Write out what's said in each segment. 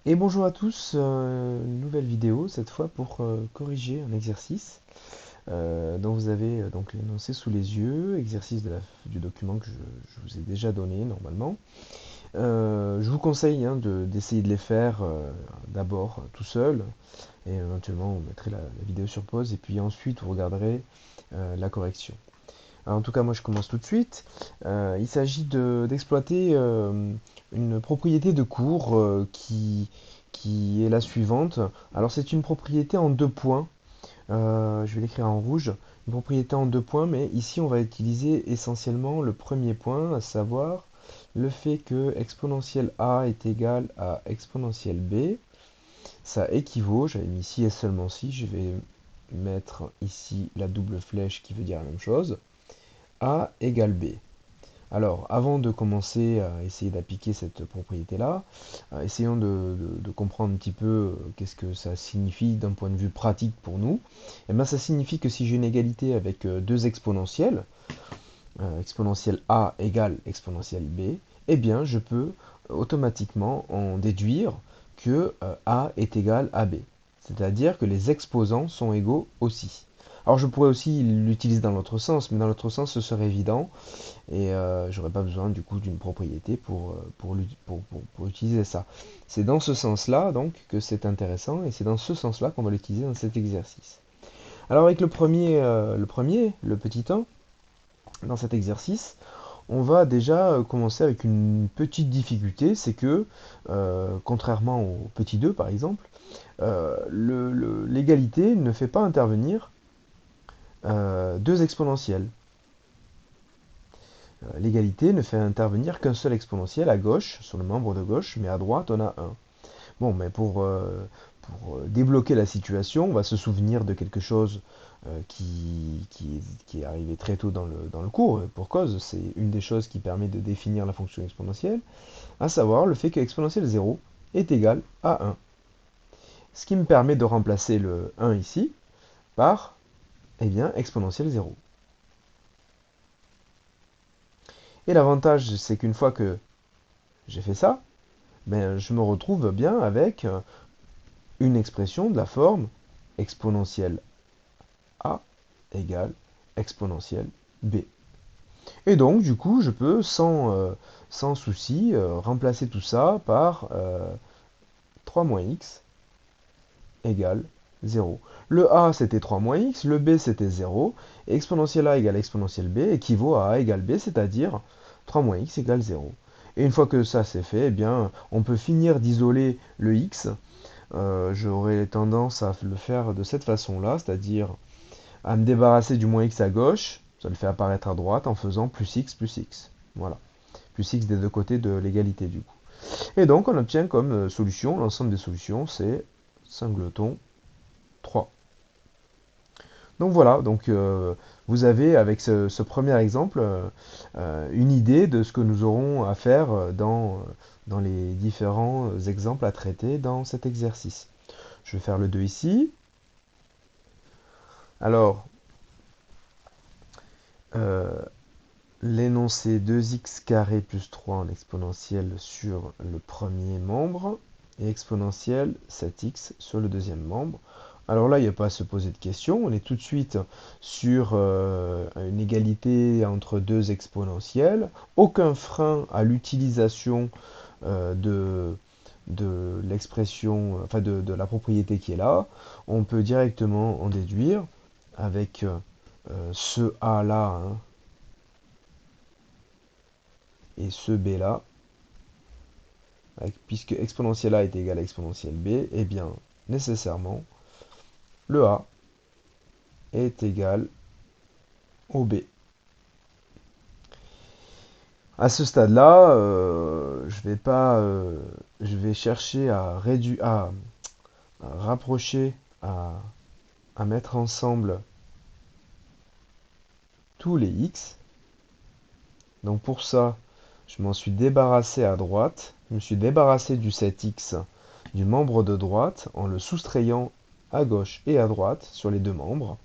Et bonjour à tous, une nouvelle vidéo, cette fois pour corriger un exercice dont vous avez donc l'énoncé sous les yeux, exercice du document que je vous ai déjà donné normalement. Je vous conseille d'essayer de les faire d'abord tout seul, et éventuellement vous mettrez la vidéo sur pause, et puis ensuite vous regarderez la correction. Alors, en tout cas, moi je commence tout de suite. Il s'agit d'exploiter une propriété de cours qui est la suivante. Alors, c'est une propriété en deux points. Je vais l'écrire en rouge. Une propriété en deux points, mais ici on va utiliser essentiellement le premier point, à savoir le fait que exponentielle a est égal à exponentielle b. Ça équivaut, j'avais mis ici et seulement si, je vais mettre ici la double flèche qui veut dire la même chose. A égale B. Alors, avant de commencer à essayer d'appliquer cette propriété-là, essayons de comprendre un petit peu qu'est-ce que ça signifie d'un point de vue pratique pour nous. Et bien, ça signifie que si j'ai une égalité avec deux exponentielles, exponentielle A égale exponentielle B, eh bien, je peux automatiquement en déduire que A est égal à B. C'est-à-dire que les exposants sont égaux aussi. Alors je pourrais aussi l'utiliser dans l'autre sens, mais dans l'autre sens ce serait évident et j'aurais pas besoin du coup d'une propriété pour utiliser ça. C'est dans ce sens-là donc que c'est intéressant et c'est dans ce sens-là qu'on va l'utiliser dans cet exercice. Alors avec le petit 1, dans cet exercice, on va déjà commencer avec une petite difficulté, c'est que, contrairement au petit 2 par exemple, l'égalité ne fait pas intervenir deux exponentielles. L'égalité ne fait intervenir qu'un seul exponentiel à gauche, sur le membre de gauche, mais à droite on a un. Bon, mais pour débloquer la situation, on va se souvenir de quelque chose qui est arrivé très tôt dans le cours, pour cause, c'est une des choses qui permet de définir la fonction exponentielle, à savoir le fait que exponentielle 0 est égal à 1. Ce qui me permet de remplacer le 1 ici par, eh bien, exponentielle 0. Et l'avantage, c'est qu'une fois que j'ai fait ça, ben, je me retrouve bien avec une expression de la forme exponentielle a égale exponentielle b. Et donc, du coup, je peux sans souci remplacer tout ça par 3 moins x égale 0. Le a, c'était 3 moins x, le b, c'était 0, et exponentielle a égale exponentielle b équivaut à a égale b, c'est-à-dire 3 moins x égale 0. Et une fois que ça c'est fait, eh bien, on peut finir d'isoler le x. J'aurais tendance à le faire de cette façon-là, c'est-à-dire à me débarrasser du moins x à gauche, ça le fait apparaître à droite en faisant plus x plus x. Voilà, plus x des deux côtés de l'égalité du coup. Et donc on obtient comme solution, l'ensemble des solutions, c'est singleton 3. Donc voilà, donc vous avez avec ce premier exemple une idée de ce que nous aurons à faire dans les différents exemples à traiter dans cet exercice. Je vais faire le 2 ici. Alors, euh, l'énoncé 2x carré plus 3 en exponentielle sur le premier membre et exponentielle 7x sur le deuxième membre. Alors là, il n'y a pas à se poser de questions, on est tout de suite sur une égalité entre deux exponentielles, aucun frein à l'utilisation de l'expression, enfin de la propriété qui est là. On peut directement en déduire avec ce A là, hein, et ce b là, puisque exponentielle a est égal à exponentielle b, et eh bien nécessairement le a est égal au b. À ce stade-là, je vais chercher à réduire, à rapprocher, à, à mettre ensemble tous les x. Donc pour ça, je m'en suis débarrassé à droite. Je me suis débarrassé du 7x du membre de droite en le soustrayant à gauche et à droite sur les deux membres.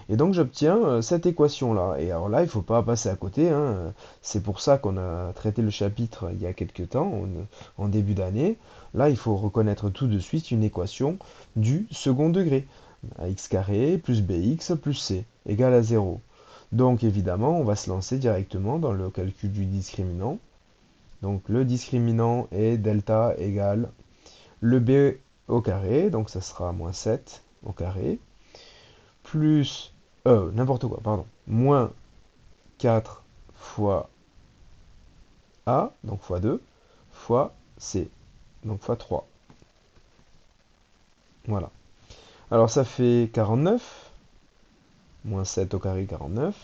Et donc j'obtiens cette équation-là. Et alors là, il ne faut pas passer à côté, hein. C'est pour ça qu'on a traité le chapitre il y a quelques temps, en début d'année. Là, il faut reconnaître tout de suite une équation du second degré. Ax carré plus bx plus c égale à 0. Donc évidemment, on va se lancer directement dans le calcul du discriminant. Donc le discriminant est delta égale le b au carré, donc ça sera moins 7 au carré, plus, n'importe quoi, pardon, moins 4 fois A, donc fois 2, fois C, donc fois 3. Voilà. Alors ça fait 49, moins 7 au carré, 49.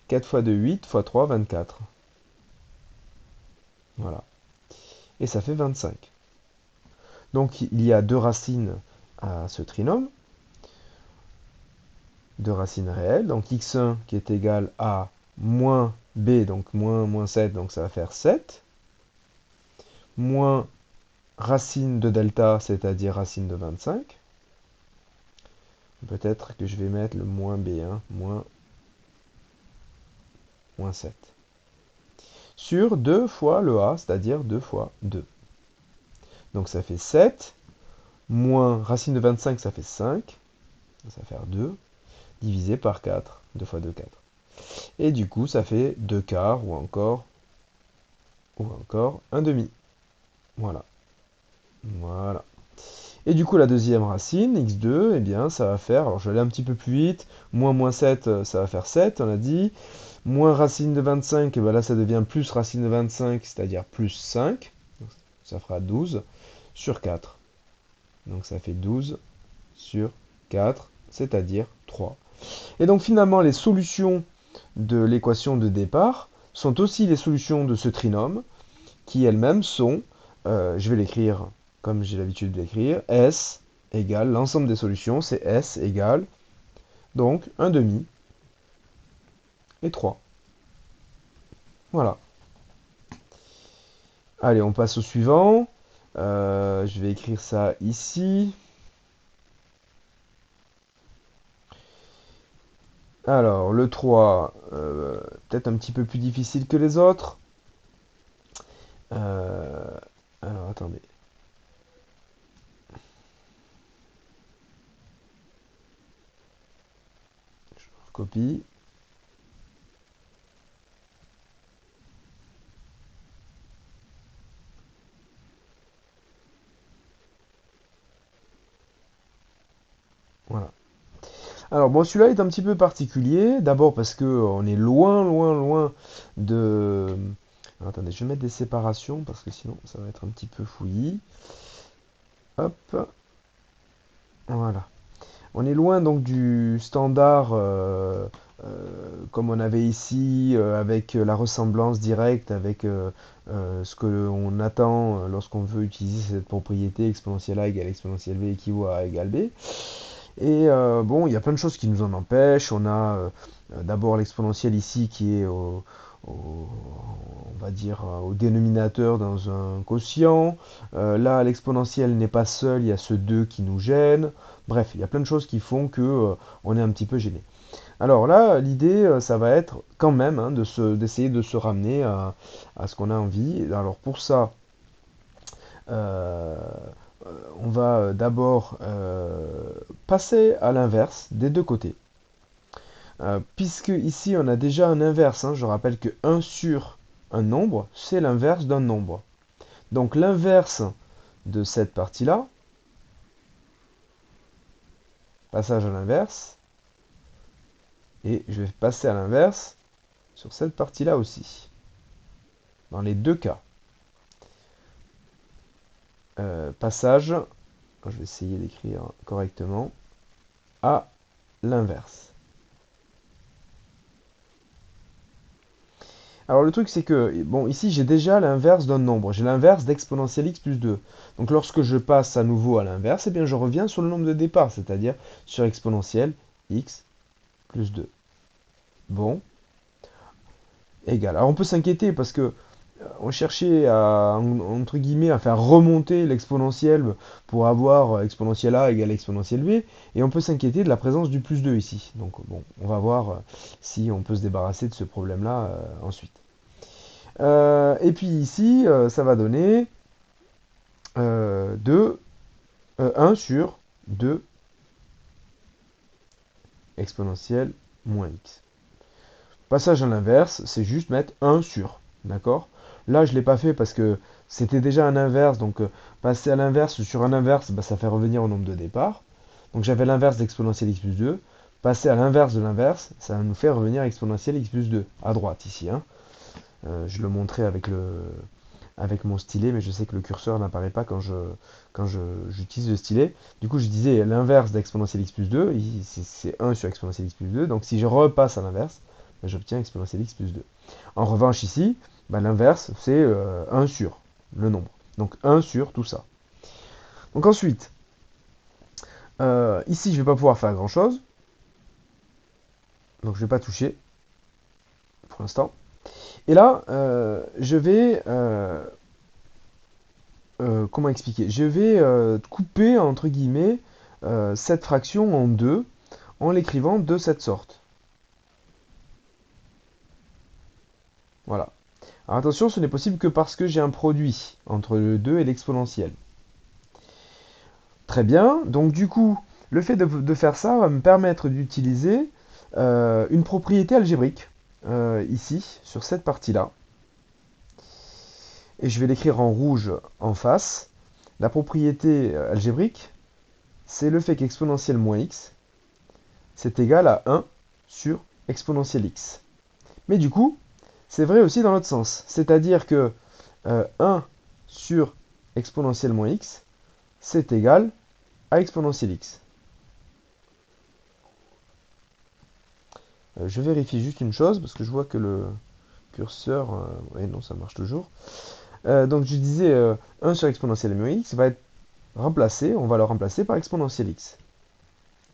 4 fois 2, 8, fois 3, 24. Voilà. Et ça fait 25. Donc il y a deux racines à ce trinôme, deux racines réelles. Donc x1 qui est égal à moins b, donc moins 7, donc ça va faire 7. Moins racine de delta, c'est-à-dire racine de 25. Peut-être que je vais mettre le moins b1, moins 7. Sur 2 fois le a, c'est-à-dire 2 fois 2. Donc ça fait 7, moins racine de 25, ça fait 5. Ça va faire 2, divisé par 4. 2 fois 2, 4. Et du coup, ça fait 2 quarts ou encore un demi. Voilà. Voilà. Et du coup, la deuxième racine, x2, eh bien, ça va faire, alors je vais aller un petit peu plus vite, moins 7, ça va faire 7, on a dit. Moins racine de 25, et bien là, ça devient plus racine de 25, c'est-à-dire plus 5. Donc, ça fera 12 sur 4. Donc ça fait 12 sur 4, c'est-à-dire 3. Et donc finalement, les solutions de l'équation de départ sont aussi les solutions de ce trinôme, qui elles-mêmes sont, je vais l'écrire comme j'ai l'habitude de l'écrire, S égale, l'ensemble des solutions, c'est S égale, donc 1 demi et 3. Voilà. Allez, on passe au suivant. Je vais écrire ça ici. Alors, le 3, peut-être un petit peu plus difficile que les autres. Euh, alors, attendez. Je copie. Voilà. Alors bon, celui-là est un petit peu particulier. D'abord parce que on est loin de... Alors, attendez, je vais mettre des séparations parce que sinon ça va être un petit peu fouillis. Hop, voilà. On est loin donc du standard comme on avait ici avec la ressemblance directe avec ce que l'on attend lorsqu'on veut utiliser cette propriété exponentielle a égale exponentielle b équivaut à a égale b. Et bon, il y a plein de choses qui nous en empêchent. On a d'abord l'exponentielle ici qui est on va dire au dénominateur dans un quotient. Là, l'exponentielle n'est pas seule, il y a ce 2 qui nous gêne. Bref, il y a plein de choses qui font que on est un petit peu gêné. Alors là, l'idée, ça va être quand même hein, d'essayer de se ramener à ce qu'on a envie. Alors pour ça, euh, on va d'abord passer à l'inverse des deux côtés. Puisque ici on a déjà un inverse, hein, je rappelle que 1 sur un nombre, c'est l'inverse d'un nombre. Donc l'inverse de cette partie-là, passage à l'inverse, et je vais passer à l'inverse sur cette partie-là aussi, dans les deux cas. Passage, je vais essayer d'écrire correctement, à l'inverse. Alors le truc c'est que, bon ici j'ai déjà l'inverse d'un nombre, j'ai l'inverse d'exponentielle x plus 2. Donc lorsque je passe à nouveau à l'inverse, eh bien je reviens sur le nombre de départ, c'est-à-dire sur exponentielle x plus 2. Bon, égal. Alors on peut s'inquiéter parce que on cherchait à, entre guillemets, à faire remonter l'exponentielle pour avoir exponentielle A égale exponentielle B, et on peut s'inquiéter de la présence du plus 2 ici. Donc bon, on va voir si on peut se débarrasser de ce problème-là ensuite. Et puis ici, ça va donner 1 sur 2 exponentielle moins x. Passage à l'inverse, c'est juste mettre 1 sur. D'accord? Là, je ne l'ai pas fait parce que c'était déjà un inverse. Donc, passer à l'inverse sur un inverse, bah, ça fait revenir au nombre de départ. Donc, j'avais l'inverse d'exponentielle x plus 2. Passer à l'inverse de l'inverse, ça va nous faire revenir exponentielle x plus 2 à droite ici, hein. Je le montrais avec mon stylet, mais je sais que le curseur n'apparaît pas j'utilise le stylet. Du coup, je disais l'inverse d'exponentielle x plus 2, c'est 1 sur exponentielle x plus 2. Donc si je repasse à l'inverse, ben, j'obtiens exponentielle x plus 2. En revanche, ici, ben, l'inverse, c'est 1 sur le nombre. Donc 1 sur tout ça. Donc ensuite, ici, je ne vais pas pouvoir faire grand-chose. Donc je ne vais pas toucher pour l'instant. Et là, je vais comment expliquer? Je vais couper, entre guillemets, cette fraction en deux en l'écrivant de cette sorte. Voilà. Alors attention, ce n'est possible que parce que j'ai un produit entre le 2 et l'exponentielle. Très bien. Donc du coup, le fait de faire ça va me permettre d'utiliser une propriété algébrique ici, sur cette partie-là. Et je vais l'écrire en rouge en face. La propriété algébrique, c'est le fait qu'exponentielle moins x c'est égal à 1 sur exponentielle x. Mais du coup, c'est vrai aussi dans l'autre sens. C'est-à-dire que 1 sur exponentielle moins x, c'est égal à exponentielle x. Je vérifie juste une chose, parce que je vois que le curseur... oui, non, ça marche toujours. Donc je disais 1 sur exponentielle moins x va être remplacé, on va le remplacer par exponentielle x.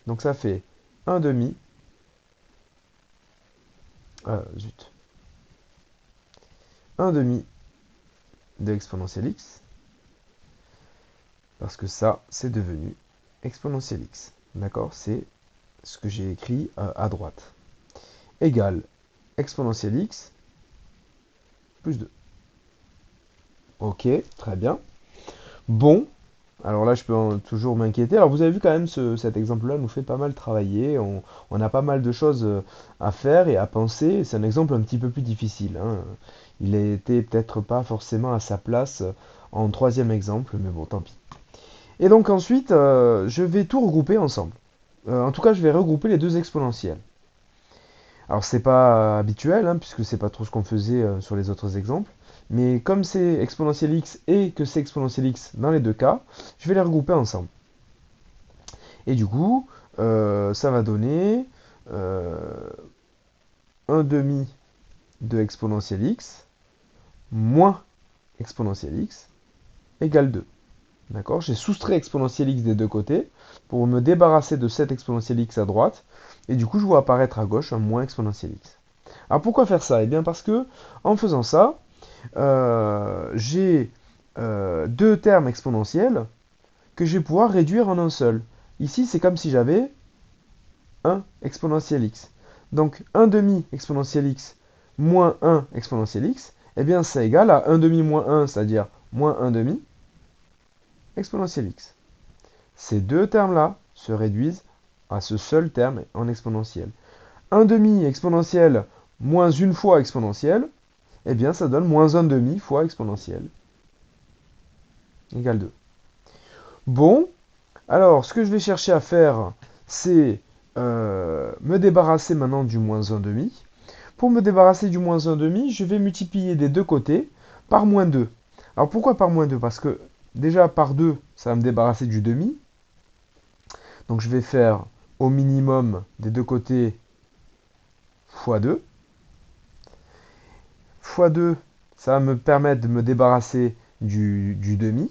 Donc ça fait 1 demi... zut. 1 demi de exponentielle x, parce que ça, c'est devenu exponentielle x. D'accord? C'est ce que j'ai écrit à droite. Égale exponentielle x plus 2. Ok, très bien. Bon, alors là, je peux toujours m'inquiéter. Alors, vous avez vu quand même, cet exemple-là nous fait pas mal travailler. On a pas mal de choses à faire et à penser. C'est un exemple un petit peu plus difficile, hein. Il était peut-être pas forcément à sa place en troisième exemple, mais bon, tant pis. Et donc ensuite, je vais tout regrouper ensemble. En tout cas, je vais regrouper les deux exponentielles. Alors c'est pas habituel, hein, puisque c'est pas trop ce qu'on faisait sur les autres exemples. Mais comme c'est exponentielle x et que c'est exponentielle x dans les deux cas, je vais les regrouper ensemble. Et du coup, ça va donner 1 demi de exponentielle x moins exponentielle x égale 2. D'accord? J'ai soustrait exponentielle x des deux côtés pour me débarrasser de cette exponentielle x à droite. Et du coup, je vois apparaître à gauche un moins exponentielle x. Alors pourquoi faire ça? Eh bien parce que en faisant ça, j'ai deux termes exponentiels que je vais pouvoir réduire en un seul. Ici, c'est comme si j'avais 1 exponentielle x. Donc 1 demi exponentielle x moins 1 exponentielle x, eh bien c'est égal à 1 demi moins 1, c'est-à-dire moins 1 demi exponentielle x. Ces deux termes-là se réduisent à ce seul terme en exponentiel. 1 demi exponentielle moins une fois exponentielle, eh bien ça donne moins 1 demi fois exponentielle égale 2. Bon, alors ce que je vais chercher à faire, c'est me débarrasser maintenant du moins 1 demi. Pour me débarrasser du moins 1 demi, je vais multiplier des deux côtés par moins 2. Alors pourquoi par moins 2? Parce que déjà par 2, ça va me débarrasser du demi. Donc je vais faire au minimum des deux côtés fois 2. Fois 2, ça va me permettre de me débarrasser du demi.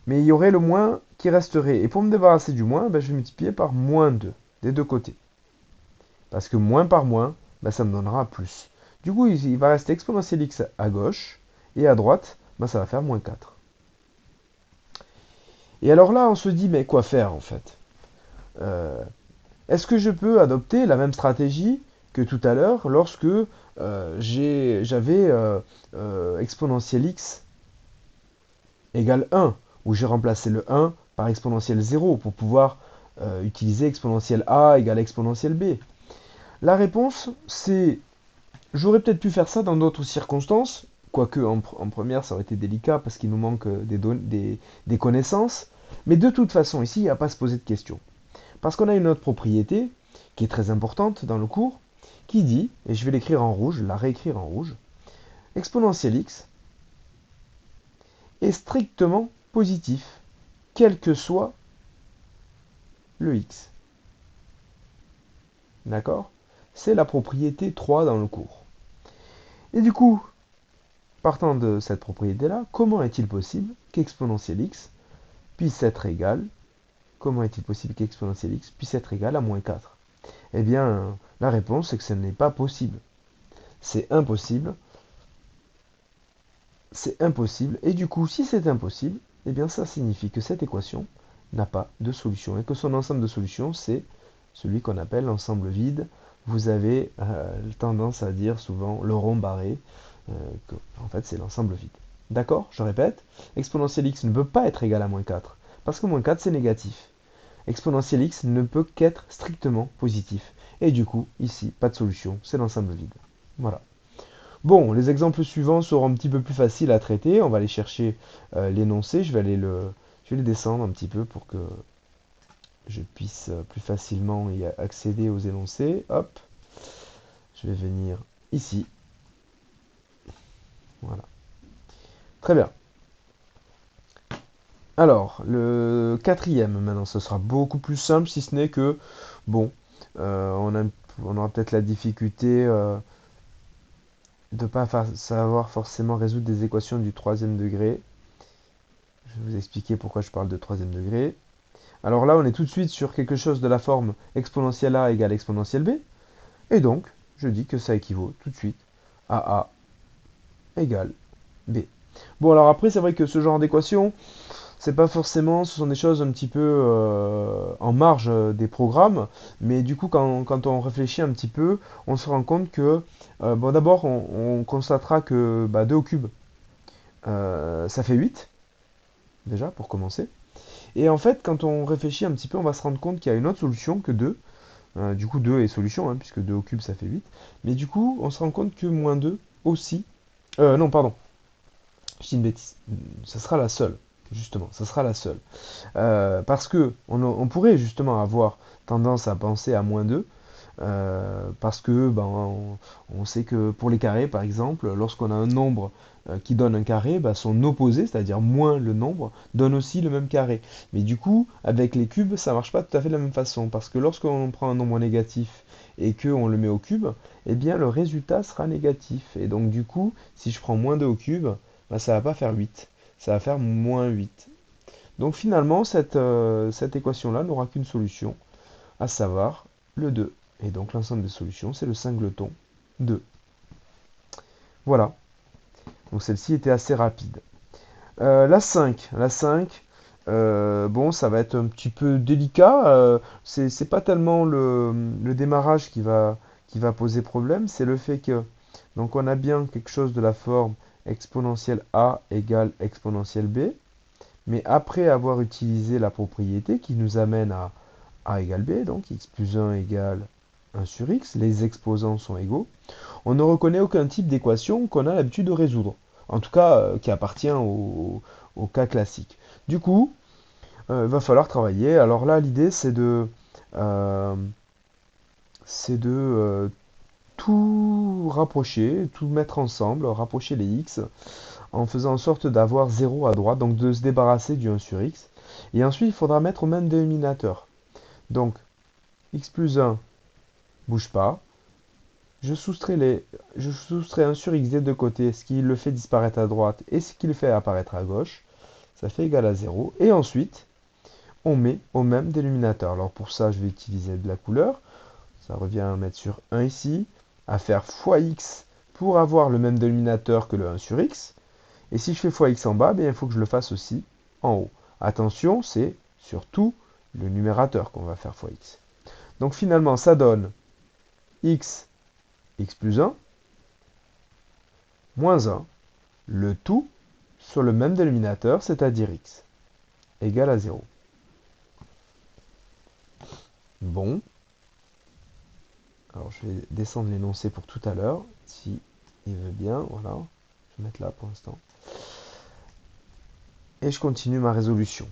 Mais il y aurait le moins qui resterait. Et pour me débarrasser du moins, ben, je vais multiplier par moins 2 des deux côtés. Parce que moins par moins, ben, ça me donnera plus. Du coup, il va rester exponentielle x à gauche Et à droite, bah, ça va faire moins 4. Et alors là, on se dit, mais quoi faire en fait? Euh, Est-ce que je peux adopter la même stratégie que tout à l'heure lorsque j'avais exponentielle x égale 1, où j'ai remplacé le 1 par exponentielle 0 pour pouvoir utiliser exponentielle a égale exponentielle b? La réponse, c'est j'aurais peut-être pu faire ça dans d'autres circonstances, quoique en première ça aurait été délicat parce qu'il nous manque des connaissances, mais de toute façon ici il n'y a pas à se poser de questions. Parce qu'on a une autre propriété qui est très importante dans le cours, qui dit, et je vais l'écrire en rouge, la réécrire en rouge, exponentielle x est strictement positif, quel que soit le x. D'accord? C'est la propriété 3 dans le cours. Et du coup, partant de cette propriété-là, comment est-il possible qu'exponentielle x puisse être égale, comment est-il possible qu'exponentielle x puisse être égale à moins 4? Eh bien, la réponse c'est que ce n'est pas possible. C'est impossible. C'est impossible. Et du coup, si c'est impossible, eh bien ça signifie que cette équation n'a pas de solution. Et que son ensemble de solutions, c'est celui qu'on appelle l'ensemble vide. Vous avez tendance à dire souvent le rond barré, que en fait c'est l'ensemble vide. D'accord? Je répète, exponentielle x ne peut pas être égal à moins 4, parce que moins 4 c'est négatif. Exponentielle x ne peut qu'être strictement positif. Et du coup, ici, pas de solution, c'est l'ensemble vide. Voilà. Bon, les exemples suivants seront un petit peu plus faciles à traiter. On va aller chercher l'énoncé. Je vais les descendre un petit peu pour que je puisse plus facilement y accéder aux énoncés. Hop, je vais venir ici. Voilà. Très bien. Alors, le quatrième, maintenant, ce sera beaucoup plus simple, si ce n'est que, bon, on aura peut-être la difficulté de ne pas savoir forcément résoudre des équations du troisième degré. Je vais vous expliquer pourquoi je parle de troisième degré. Alors là, on est tout de suite sur quelque chose de la forme exponentielle a égale exponentielle b. Et donc, je dis que ça équivaut tout de suite à a égale b. Bon, alors après, c'est vrai que ce genre d'équation, c'est pas forcément, ce sont des choses un petit peu en marge des programmes, mais du coup, quand on réfléchit un petit peu, on se rend compte que, bon, d'abord, on constatera que 2 au cube, ça fait 8, déjà, pour commencer. Et en fait, quand on réfléchit un petit peu, on va se rendre compte qu'il y a une autre solution que 2. Du coup, 2 est solution, hein, puisque 2 au cube, ça fait 8. Mais du coup, on se rend compte que moins 2 aussi. Non, pardon, je dis une bêtise. Ça sera la seule, justement. Ça sera la seule. Parce que on pourrait justement avoir tendance à penser à moins 2. Parce que on sait que pour les carrés, par exemple, lorsqu'on a un nombre qui donne un carré, son opposé, c'est-à-dire moins le nombre, donne aussi le même carré. Mais du coup, avec les cubes, ça marche pas tout à fait de la même façon, parce que lorsqu'on prend un nombre négatif et qu'on le met au cube, eh bien le résultat sera négatif. Et donc du coup, si je prends moins 2 au cube, ça va pas faire 8, ça va faire moins 8. Donc finalement, cette équation-là n'aura qu'une solution, à savoir le 2. Et donc l'ensemble des solutions, c'est le singleton 2. Voilà. Donc celle-ci était assez rapide. La 5, bon, ça va être un petit peu délicat. C'est pas tellement le démarrage qui va poser problème, c'est le fait que, donc on a bien quelque chose de la forme exponentielle a égale exponentielle b, mais après avoir utilisé la propriété qui nous amène à a égale b, donc x plus 1 égale 1 sur x, les exposants sont égaux, on ne reconnaît aucun type d'équation qu'on a l'habitude de résoudre. En tout cas, qui appartient au cas classique. Du coup, il va falloir travailler. Alors là, l'idée, euh, c'est de tout rapprocher, tout mettre ensemble, rapprocher les x, en faisant en sorte d'avoir 0 à droite, donc de se débarrasser du 1 sur x. Et ensuite, il faudra mettre au même dénominateur. Donc, x plus 1 bouge pas. Je soustrais 1 sur x des deux côtés, ce qui le fait disparaître à droite et ce qui le fait apparaître à gauche. Ça fait égal à 0. Et ensuite, on met au même dénominateur. Alors pour ça, je vais utiliser de la couleur. Ça revient à mettre sur 1 ici, à faire fois x pour avoir le même dénominateur que le 1 sur x. Et si je fais fois x en bas, bien, il faut que je le fasse aussi en haut. Attention, c'est surtout le numérateur qu'on va faire fois x. Donc finalement, ça donne x plus 1, moins 1, le tout sur le même dénominateur, c'est-à-dire x, égale à 0. Bon, alors je vais descendre l'énoncé pour tout à l'heure, si il veut bien, voilà, je vais mettre là pour l'instant. Et je continue ma résolution.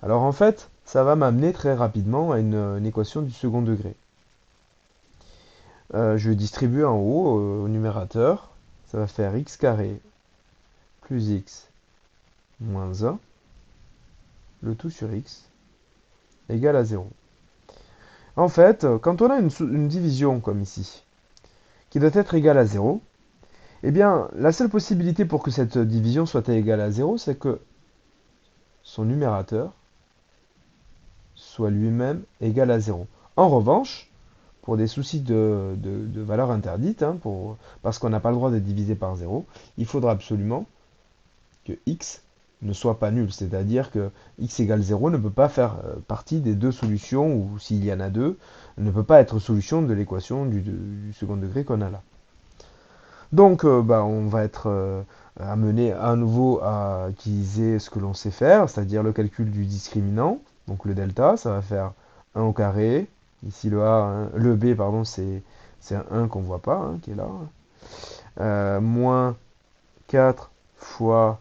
Alors en fait, ça va m'amener très rapidement à une équation du second degré. Je vais distribuer en haut au numérateur, ça va faire x carré plus x moins 1, le tout sur x, égale à 0. En fait, quand on a une division comme ici, qui doit être égale à 0, eh bien, la seule possibilité pour que cette division soit égale à 0, c'est que son numérateur soit lui-même égal à 0. En revanche, pour des soucis de valeur interdite, hein, parce qu'on n'a pas le droit de diviser par 0, il faudra absolument que x ne soit pas nul, c'est-à-dire que x égale 0 ne peut pas faire partie des deux solutions, ou s'il y en a deux, ne peut pas être solution de l'équation du second degré qu'on a là. Donc on va être amené à nouveau à utiliser ce que l'on sait faire, c'est-à-dire le calcul du discriminant, donc le delta, ça va faire 1 au carré, ici le A, hein, le B, pardon, c'est un 1 qu'on ne voit pas, hein, qui est là, moins 4 fois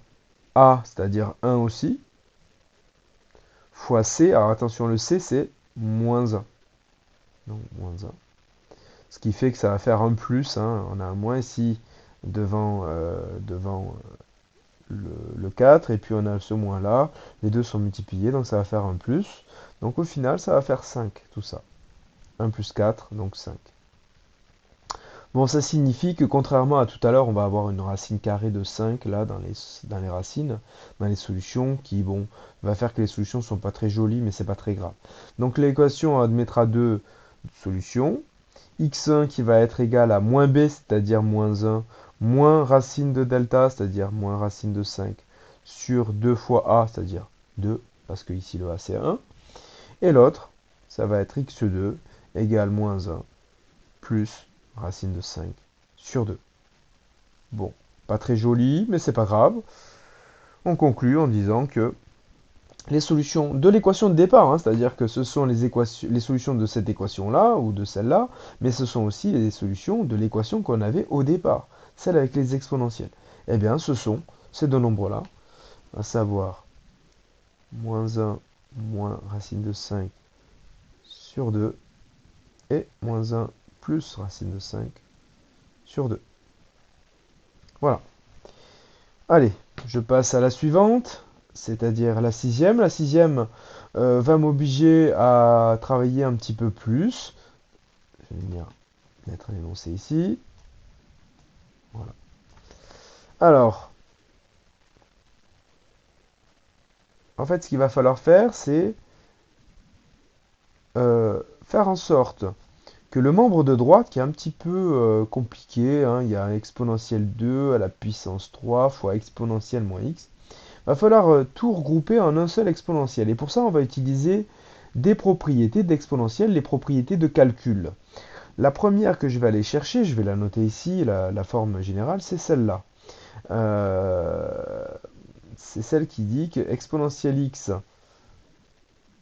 A, c'est-à-dire 1 aussi, fois C, alors attention, le C, c'est moins 1. Donc, moins 1. Ce qui fait que ça va faire un plus, hein. On a un moins ici devant le 4, et puis on a ce moins là. Les deux sont multipliés, donc ça va faire un plus. Donc au final, ça va faire 5, tout ça. 1 plus 4, donc 5. Bon, ça signifie que contrairement à tout à l'heure, on va avoir une racine carrée de 5 là dans les racines, dans les solutions, qui bon, va faire que les solutions ne sont pas très jolies, mais c'est pas très grave. Donc l'équation admettra deux solutions. X1 qui va être égal à moins b, c'est-à-dire moins 1, moins racine de delta, c'est-à-dire moins racine de 5, sur 2 fois a, c'est-à-dire 2, parce que ici le a c'est 1. Et l'autre, ça va être x2 égale moins 1 plus racine de 5 sur 2. Bon, pas très joli, mais c'est pas grave. On conclut en disant que les solutions de l'équation de départ, hein, c'est-à-dire que ce sont les solutions de cette équation-là ou de celle-là, mais ce sont aussi les solutions de l'équation qu'on avait au départ, celle avec les exponentielles. Eh bien, ce sont ces deux nombres-là, à savoir moins 1 moins racine de 5 sur 2 et moins 1 plus racine de 5 sur 2. Voilà. Allez, je passe à la suivante, c'est-à-dire la sixième. La sixième va m'obliger à travailler un petit peu plus. Je vais venir mettre un énoncé ici. Voilà. Alors, en fait, ce qu'il va falloir faire, c'est faire en sorte que le membre de droite, qui est un petit peu compliqué, hein, il y a exponentielle 2 à la puissance 3 fois exponentielle moins x, va falloir tout regrouper en un seul exponentiel. Et pour ça, on va utiliser des propriétés d'exponentielle, les propriétés de calcul. La première que je vais aller chercher, je vais la noter ici, la forme générale, c'est celle-là. C'est celle qui dit que exponentielle x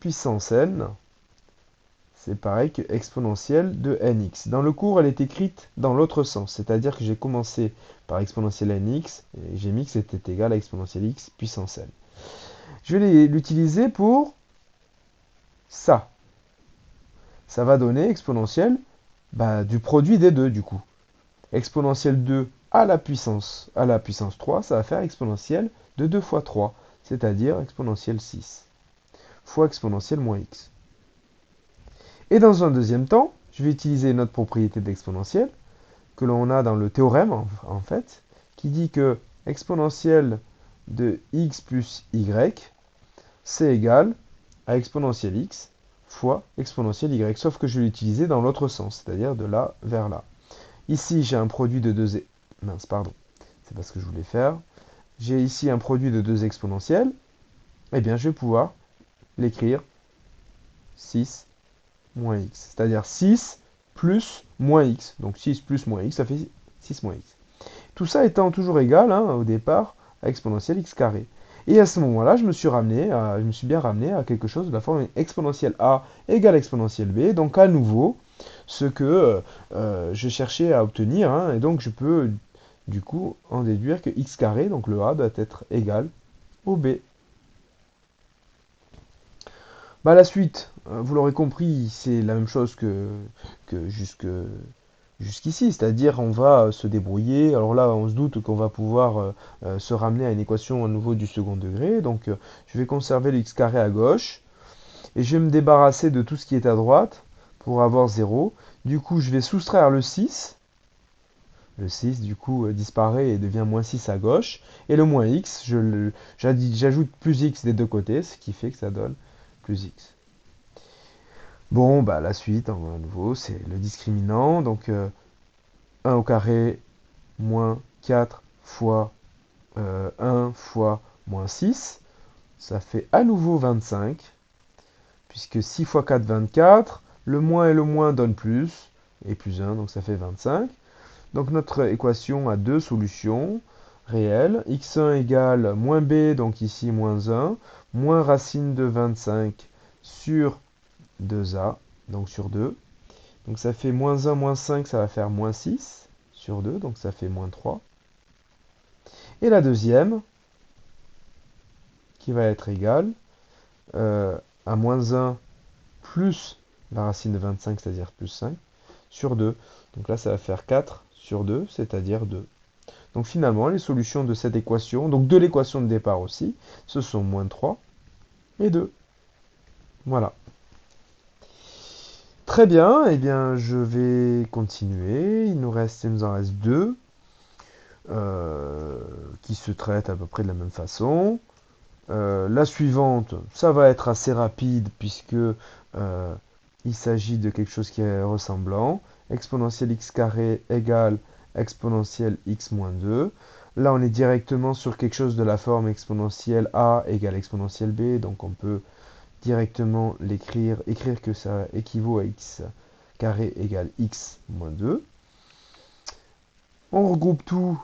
puissance n, c'est pareil que exponentielle de nx. Dans le cours, elle est écrite dans l'autre sens, c'est-à-dire que j'ai commencé par exponentielle nx, et j'ai mis que c'était égal à exponentielle x puissance n. Je vais l'utiliser pour ça. Ça va donner exponentielle du produit des deux, du coup. Exponentielle 2 à la puissance 3, ça va faire exponentielle de 2 fois 3, c'est-à-dire exponentielle 6, fois exponentielle moins x. Et dans un deuxième temps, je vais utiliser notre propriété d'exponentielle, que l'on a dans le théorème, en fait, qui dit que exponentielle de x plus y, c'est égal à exponentielle x fois exponentielle y, sauf que je vais l'utiliser dans l'autre sens, c'est-à-dire de là vers là. Ici, j'ai un produit de deux... Mince, pardon, c'est pas ce que je voulais faire. j'ai ici un produit de deux exponentielles, eh bien je vais pouvoir l'écrire 6 moins x. C'est-à-dire 6 plus moins x. Donc 6 plus moins x, ça fait 6 moins x. Tout ça étant toujours égal, hein, au départ, à exponentielle x carré. Et à ce moment-là, je me suis bien ramené à quelque chose de la forme exponentielle a égale exponentielle b. Donc à nouveau, ce que je cherchais à obtenir. Hein, et donc je peux du coup en déduire que x carré, donc le a, doit être égal au b. Bah, la suite, vous l'aurez compris, c'est la même chose que jusqu'ici, c'est-à-dire on va se débrouiller. Alors là, on se doute qu'on va pouvoir se ramener à une équation à nouveau du second degré. Donc je vais conserver le x carré à gauche et je vais me débarrasser de tout ce qui est à droite pour avoir 0. Du coup, je vais soustraire le 6. Le 6, du coup, disparaît et devient moins 6 à gauche. Et le moins x, j'ajoute plus x des deux côtés, ce qui fait que ça donne plus x. Bon, bah la suite, à nouveau, c'est le discriminant. Donc 1 au carré moins 4 fois 1 fois moins 6. Ça fait à nouveau 25, puisque 6 fois 4, 24. Le moins et le moins donnent plus, et plus 1, donc ça fait 25. Donc notre équation a deux solutions réelles. x1 égale moins b, donc ici moins 1, moins racine de 25 sur 2a, donc sur 2. Donc ça fait moins 1, moins 5, ça va faire moins 6 sur 2, donc ça fait moins 3. Et la deuxième, qui va être égale à moins 1 plus la racine de 25, c'est-à-dire plus 5, sur 2. Donc là, ça va faire 4 sur 2, c'est-à-dire 2. Donc finalement, les solutions de cette équation, donc de l'équation de départ aussi, ce sont moins 3 et 2. Voilà. Très bien, eh bien je vais continuer. Il nous en reste deux qui se traitent à peu près de la même façon. La suivante, ça va être assez rapide puisque il s'agit de quelque chose qui est ressemblant. Exponentielle x carré égale exponentielle x moins 2. Là, on est directement sur quelque chose de la forme exponentielle a égale exponentielle b. Donc on peut directement écrire que ça équivaut à x carré égale x moins 2. On regroupe tout.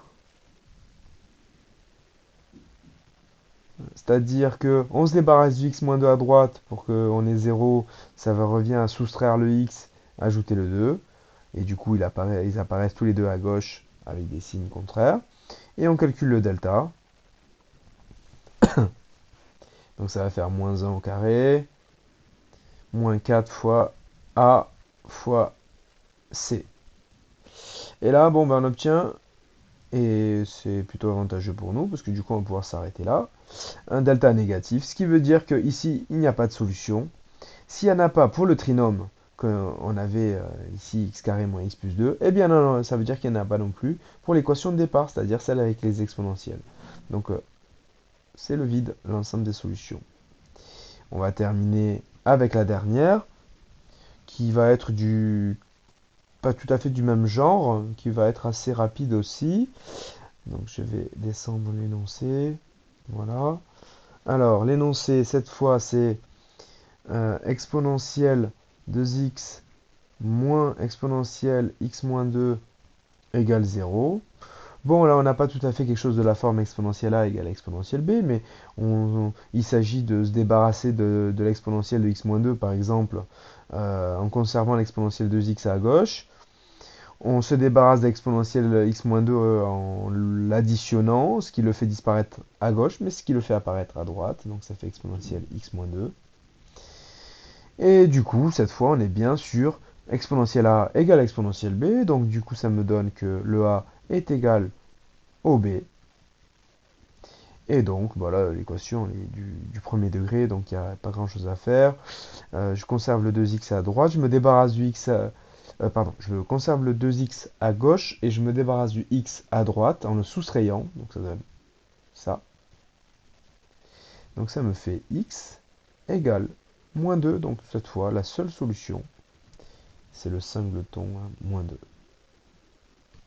C'est-à-dire que on se débarrasse du x moins 2 à droite pour qu'on ait 0, ça va revient à soustraire le x, ajouter le 2. Et du coup, ils apparaissent tous les deux à gauche avec des signes contraires. Et on calcule le delta. Donc ça va faire moins 1 au carré, moins 4 fois a fois c. Et là, bon, ben, on obtient, et c'est plutôt avantageux pour nous, parce que du coup, on va pouvoir s'arrêter là, un delta négatif, ce qui veut dire qu'ici, il n'y a pas de solution. S'il n'y en a pas pour le trinôme qu'on avait ici, x carré moins x plus 2, eh bien non, ça veut dire qu'il n'y en a pas non plus pour l'équation de départ, c'est-à-dire celle avec les exponentielles. Donc c'est le vide, l'ensemble des solutions. On va terminer avec la dernière, qui va être pas tout à fait du même genre, qui va être assez rapide aussi. Donc je vais descendre l'énoncé. Voilà. Alors l'énoncé, cette fois, c'est exponentielle 2x moins exponentielle x moins 2 égale 0. Bon, là, on n'a pas tout à fait quelque chose de la forme exponentielle a égale exponentielle b, mais il s'agit de se débarrasser de l'exponentielle de x moins 2, par exemple, en conservant l'exponentielle de x à gauche. On se débarrasse de l'exponentielle x moins 2 en l'additionnant, ce qui le fait disparaître à gauche, mais ce qui le fait apparaître à droite. Donc ça fait exponentielle x moins 2. Et du coup, cette fois, on est bien sur exponentielle a égale exponentielle b. Donc du coup, ça me donne que le a est égal au b. Et donc, voilà, l'équation est du premier degré, donc il n'y a pas grand-chose à faire. Je conserve le 2x à droite, je me débarrasse du x pardon, je conserve le 2x à gauche et je me débarrasse du x à droite en le soustrayant. Donc ça donne ça. Donc ça me fait x égale moins 2. Donc cette fois, la seule solution, c'est le singleton moins 2.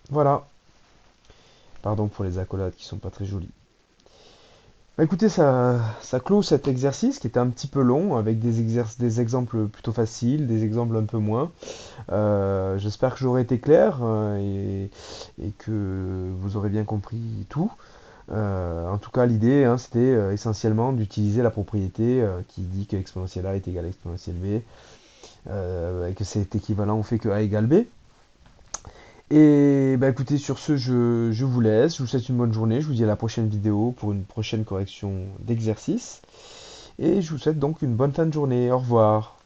Voilà. Pardon pour les accolades qui sont pas très jolies. Bah, écoutez, ça clôt cet exercice qui était un petit peu long, avec des exemples plutôt faciles, des exemples un peu moins. J'espère que j'aurai été clair et que vous aurez bien compris tout. En tout cas, l'idée, hein, c'était essentiellement d'utiliser la propriété qui dit que exponentielle A est égal à exponentielle B et que c'est équivalent au fait que A égale B. Et bah écoutez, sur ce, je vous laisse. Je vous souhaite une bonne journée. Je vous dis à la prochaine vidéo pour une prochaine correction d'exercice. Et je vous souhaite donc une bonne fin de journée. Au revoir.